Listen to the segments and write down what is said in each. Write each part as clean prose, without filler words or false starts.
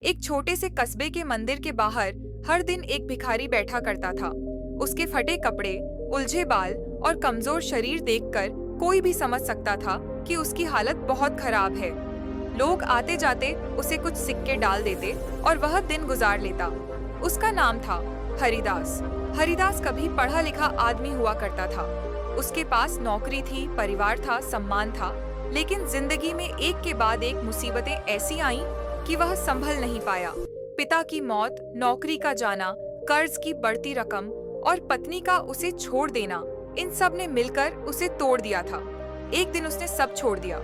एक छोटे से कस्बे के मंदिर के बाहर हर दिन एक भिखारी बैठा करता था। उसके फटे कपड़े, उलझे बाल और कमजोर शरीर देखकर कोई भी समझ सकता था कि उसकी हालत बहुत खराब है। लोग आते जाते उसे कुछ सिक्के डाल देते और वह दिन गुजार लेता। उसका नाम था हरिदास। हरिदास कभी पढ़ा लिखा आदमी हुआ करता था। उसके पास नौकरी थी, परिवार था, सम्मान था, लेकिन जिंदगी में एक के बाद एक मुसीबतें ऐसी आईं कि वह संभल नहीं पाया। पिता की मौत, नौकरी का जाना, कर्ज की बढ़ती रकम और पत्नी का उसे छोड़ देना, इन सब ने मिलकर उसे तोड़ दिया था। एक दिन उसने सब छोड़ दिया,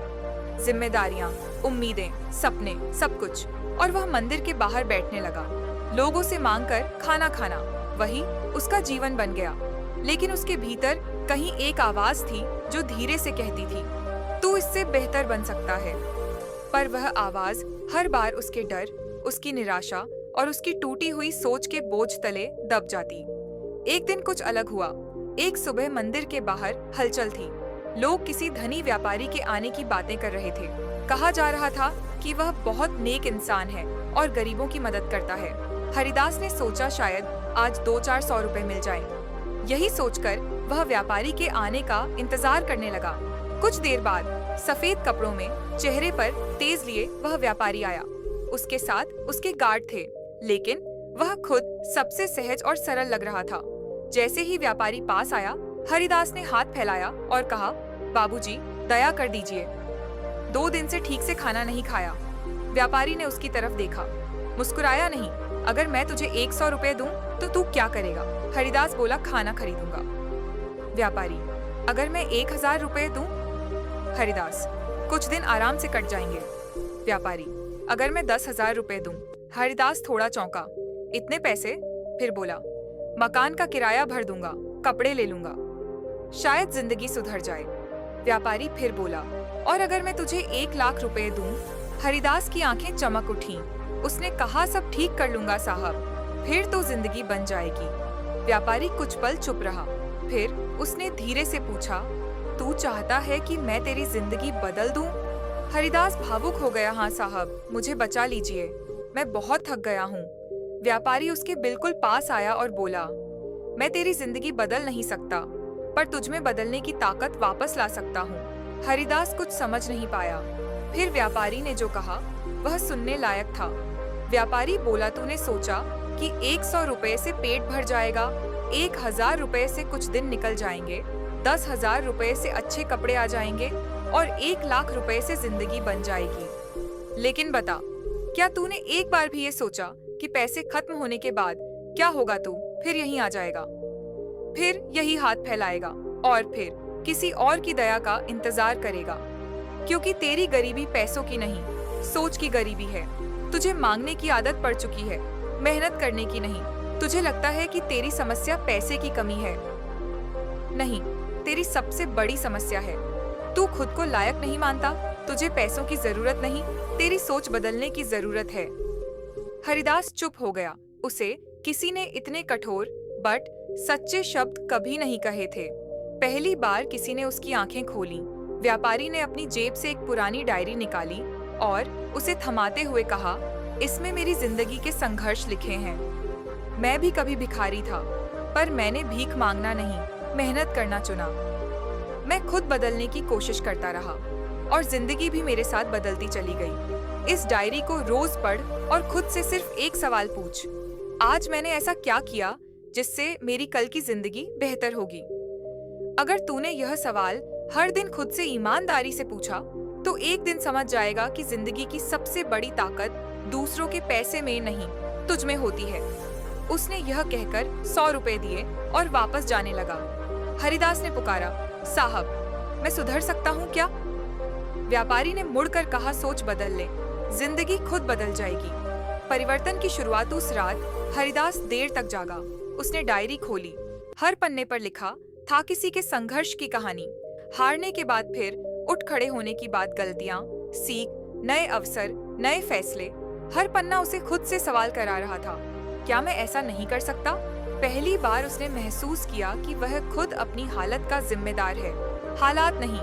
जिम्मेदारियां, उम्मीदें, सपने, सब कुछ, और वह मंदिर के बाहर बैठने लगा। लोगों से मांगकर खाना खाना, वही उसका जीवन बन गया। लेकिन उसके भीतर कहीं एक आवाज थी जो धीरे से कहती थी, तू इससे बेहतर बन सकता है। पर वह आवाज हर बार उसके डर, उसकी निराशा और उसकी टूटी हुई सोच के बोझ तले दब जाती। एक दिन कुछ अलग हुआ। एक सुबह मंदिर के बाहर हलचल थी। लोग किसी धनी व्यापारी के आने की बातें कर रहे थे। कहा जा रहा था कि वह बहुत नेक इंसान है और गरीबों की मदद करता है। हरिदास ने सोचा शायद आज 2-400 रुपए मिल जाए। यही सोचकर वह व्यापारी के आने का इंतजार करने लगा। कुछ देर बाद सफेद कपड़ों में, चेहरे पर तेज लिए वह व्यापारी आया। उसके साथ उसके गार्ड थे, लेकिन वह खुद सबसे सहज और सरल लग रहा था। जैसे ही व्यापारी पास आया, हरिदास ने हाथ फैलाया और कहा, बाबूजी, दया कर दीजिए, 2 दिन से ठीक से खाना नहीं खाया। व्यापारी ने उसकी तरफ देखा, मुस्कुराया नहीं। अगर मैं तुझे 100 रुपए दूं तो तू क्या करेगा? हरिदास बोला, खाना खरीदूंगा। व्यापारी, अगर मैं 1000 रुपए दूं? हरिदास, कुछ दिन आराम से कट जाएंगे। व्यापारी, अगर मैं 10,000 रुपए दूं? हरिदास थोड़ा चौंका, इतने पैसे? फिर बोला, मकान का किराया भर दूंगा, कपड़े ले लूंगा, शायद जिंदगी सुधर जाए। व्यापारी फिर बोला, और अगर मैं तुझे 1,00,000 रुपए दूं? हरिदास की आंखें चमक उठीं। उसने कहा, सब ठीक कर लूंगा साहब, फिर तो जिंदगी बन जाएगी। व्यापारी कुछ पल चुप रहा, फिर उसने धीरे से पूछा, तू चाहता है कि मैं तेरी जिंदगी बदल दूं? हरिदास भावुक हो गया, हाँ साहब, मुझे बचा लीजिए, मैं बहुत थक गया हूँ। व्यापारी उसके बिल्कुल पास आया और बोला, मैं तेरी जिंदगी बदल नहीं सकता, पर तुझमें बदलने की ताकत वापस ला सकता हूँ। हरिदास कुछ समझ नहीं पाया। फिर व्यापारी ने जो कहा वह सुनने लायक था। व्यापारी बोला, तूने सोचा कि 100 रुपए से पेट भर जाएगा, 1000 रुपए से कुछ दिन निकल जाएंगे, 10,000 रुपए से अच्छे कपड़े आ जाएंगे और 1,00,000 रुपए से जिंदगी बन जाएगी। लेकिन बता, क्या तूने एक बार भी ये सोचा कि पैसे खत्म होने के बाद क्या होगा? तू फिर यहीं आ जाएगा, फिर यही हाथ फैलाएगा और फिर किसी और की दया का इंतजार करेगा, क्योंकि तेरी गरीबी पैसों की नहीं, सोच की गरीबी है। तुझे मांगने की आदत पड़ चुकी है, मेहनत करने की नहीं। तुझे लगता है कि तेरी समस्या पैसे की कमी है। नहीं, तेरी सबसे बड़ी समस्या है, तू खुद को लायक नहीं मानता। तुझे पैसों की जरूरत नहीं, तेरी सोच बदलने की जरूरत है। हरिदास चुप हो गया। उसे किसी ने इतने कठोर बट सच्चे शब्द कभी नहीं कहे थे। पहली बार किसी ने उसकी आंखें खोली। व्यापारी ने अपनी जेब से एक पुरानी डायरी निकाली और उसे थमाते हुए कहा, इसमें मेरी जिंदगी के संघर्ष लिखे हैं। मैं भी कभी भिखारी था, पर मैंने भीख मांगना नहीं, मेहनत करना चुना। मैं खुद बदलने की कोशिश करता रहा और जिंदगी भी मेरे साथ बदलती चली गई। इस डायरी को रोज पढ़ और खुद से सिर्फ एक सवाल पूछ, आज मैंने ऐसा क्या किया जिससे मेरी कल की जिंदगी बेहतर होगी? अगर तूने यह सवाल हर दिन खुद से ईमानदारी से पूछा, तो एक दिन समझ जाएगा कि जिंदगी की सबसे बड़ी ताकत दूसरों के पैसे में नहीं, तुझ में होती है। उसने यह कहकर 100 रुपए दिए और वापस जाने लगा। हरिदास ने पुकारा, साहब, मैं सुधर सकता हूँ क्या? व्यापारी ने मुड़कर कहा, सोच बदल ले, जिंदगी खुद बदल जाएगी। परिवर्तन की शुरुआत उस रात हरिदास देर तक जागा। उसने डायरी खोली। हर पन्ने पर लिखा था किसी के संघर्ष की कहानी, हारने के बाद फिर उठ खड़े होने की बात, गलतियां, सीख, नए अवसर, नए फैसले। हर पन्ना उसे खुद से सवाल करा रहा था, क्या मैं ऐसा नहीं कर सकता? पहली बार उसने महसूस किया कि वह खुद अपनी हालत का जिम्मेदार है, हालात नहीं।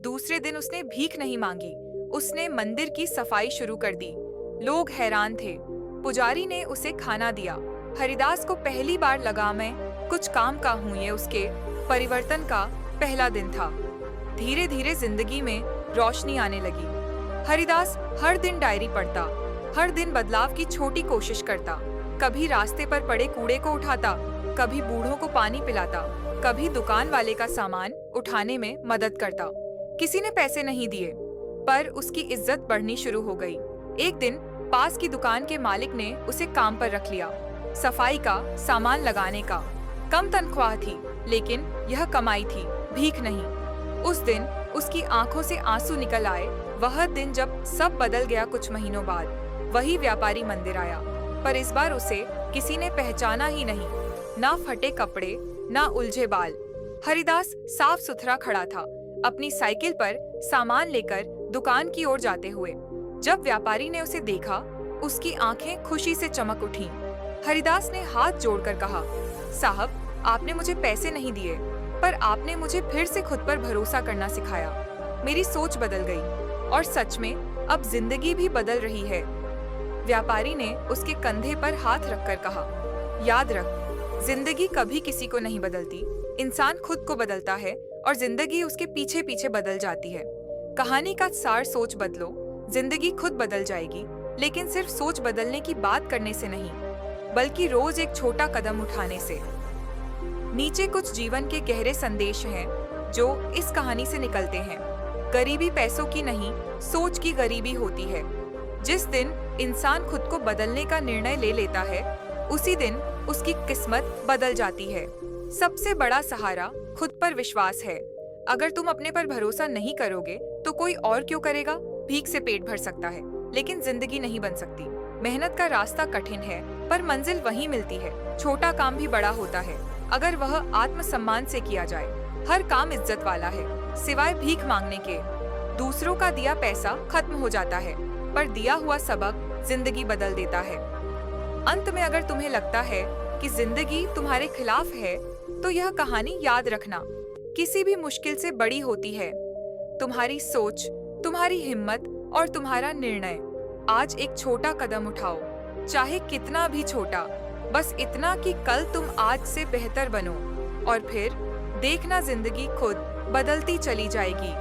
दूसरे दिन उसने भीख नहीं मांगी, उसने मंदिर की सफाई शुरू कर दी। लोग हैरान थे, पुजारी ने उसे खाना दिया। हरिदास को पहली बार लगा मैं कुछ काम का हूँ। ये उसके परिवर्तन का पहला दिन था। धीरे धीरे जिंदगी में रोशनी आने लगी। हरिदास हर दिन डायरी पढ़ता, हर दिन बदलाव की छोटी कोशिश करता। कभी रास्ते पर पड़े कूड़े को उठाता, कभी बूढ़ों को पानी पिलाता, कभी दुकान वाले का सामान उठाने में मदद करता। किसी ने पैसे नहीं दिए, पर उसकी इज्जत बढ़नी शुरू हो गई। एक दिन पास की दुकान के मालिक ने उसे काम पर रख लिया, सफाई का, सामान लगाने का। कम तनख्वाह थी, लेकिन यह कमाई थी, भीख नहीं। उस दिन उसकी आंखों से आंसू निकल आए। वह दिन जब सब बदल गया। कुछ महीनों बाद वही व्यापारी मंदिर आया, पर इस बार उसे किसी ने पहचाना ही नहीं। ना फटे कपड़े, ना उलझे बाल। हरिदास साफ सुथरा खड़ा था, अपनी साइकिल पर सामान लेकर दुकान की ओर जाते हुए। जब व्यापारी ने उसे देखा, उसकी आंखें खुशी से चमक उठीं। हरिदास ने हाथ जोड़कर कहा, साहब, आपने मुझे पैसे नहीं दिए, पर आपने मुझे फिर से खुद पर भरोसा करना सिखाया। मेरी सोच बदल गई और सच में अब जिंदगी भी बदल रही है। व्यापारी ने उसके कंधे पर हाथ रखकर कहा, याद रख, जिंदगी कभी किसी को नहीं बदलती। इंसान खुद को बदलता है और जिंदगी उसके पीछे पीछे बदल जाती है। कहानी का सार, सोच बदलो, जिंदगी खुद बदल जाएगी। लेकिन सिर्फ सोच बदलने की बात करने से नहीं, बल्कि रोज एक छोटा कदम उठाने से। नीचे कुछ जीवन के गहरे संदेश हैं जो इस कहानी से निकलते हैं। गरीबी पैसों की नहीं, सोच की गरीबी होती है। जिस दिन इंसान खुद को बदलने का निर्णय ले लेता है, उसी दिन उसकी किस्मत बदल जाती है। सबसे बड़ा सहारा खुद पर विश्वास है। अगर तुम अपने पर भरोसा नहीं करोगे तो कोई और क्यों करेगा। भीख से पेट भर सकता है, लेकिन जिंदगी नहीं बन सकती। मेहनत का रास्ता कठिन है, पर मंजिल वहीं मिलती है। छोटा काम भी बड़ा होता है अगर वह आत्मसम्मान से किया जाए। हर काम इज्जत वाला है, सिवाय भीख मांगने के। दूसरों का दिया पैसा खत्म हो जाता है, पर दिया हुआ सबक जिंदगी बदल देता है। अंत में अगर तुम्हें लगता है कि जिंदगी तुम्हारे खिलाफ है, तो यह कहानी याद रखना, किसी भी मुश्किल से बड़ी होती है तुम्हारी सोच, तुम्हारी हिम्मत और तुम्हारा निर्णय। आज एक छोटा कदम उठाओ, चाहे कितना भी छोटा, बस इतना कि कल तुम आज से बेहतर बनो, और फिर देखना जिंदगी खुद बदलती चली जाएगी।